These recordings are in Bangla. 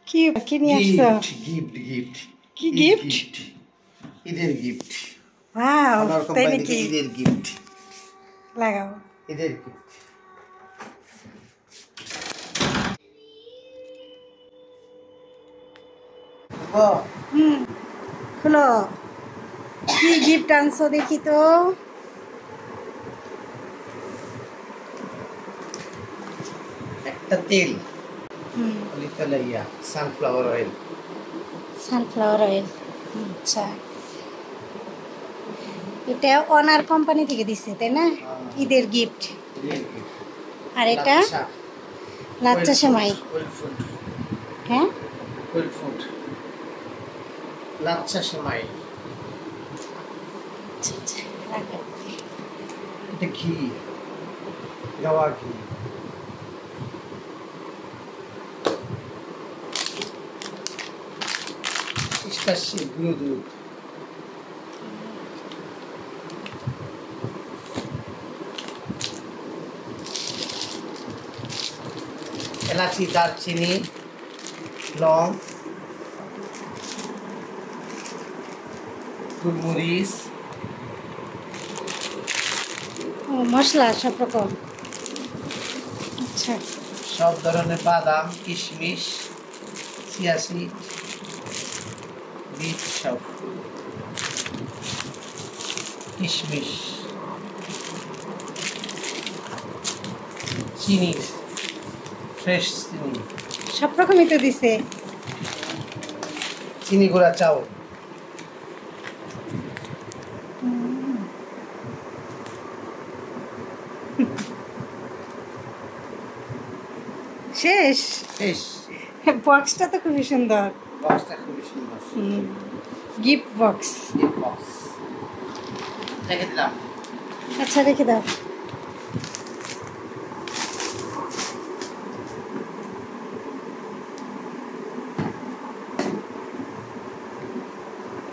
কি কি নিয়ে আসছো? গিফট কি গিফট? ঈদের গিফট। ওয়াও, আমার তাই কোম্পানি নাকি? থেকে ঈদের গিফট। লাগাও। ঈদের গিফট। খুলো। কি গিফট আনছো দেখি তো। একটা তেল, অলিভ ইয়া সানফ্লাওয়ার অয়েল। Sunflower oil. আচ্ছা, এটা অনার কোম্পানি থেকে দিছে তাই না? ঈদের গিফট। আর এটা লাচ্চা সেমাই। হ্যাঁ, লাচ্চা সেমাই। আচ্ছা আচ্ছা, রাখো। এটা ঘি, গাওয়া ঘি। পিস্তাশি গুঁড়ো দুধ। এলাচি, দারচিনি, লং, গোলমরিচ, ও মশলা সব রকম। আচ্ছা, সব ধরনের বাদাম, কিশমিশ, চিয়া সিড, বিট, সব কিশমিশ, চিনি, ফ্রেশ চিনি, সব রকমই তো দিছে। চিনি গুঁড়া চাউল। শেষ? শেষ। বক্সটা তো খুবই সুন্দর। বক্সটা খুবই সুন্দর। Gift box. গিফট বক্স রেখে দিলাম। আচ্ছা, রেখে দাও।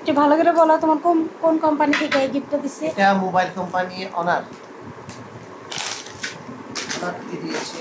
একটু ভালো করে বলো, তোমার কোন কোম্পানি থেকে এই গিফটটা দিছে? এটা মোবাইল কোম্পানি অনার। অনার দিয়েছে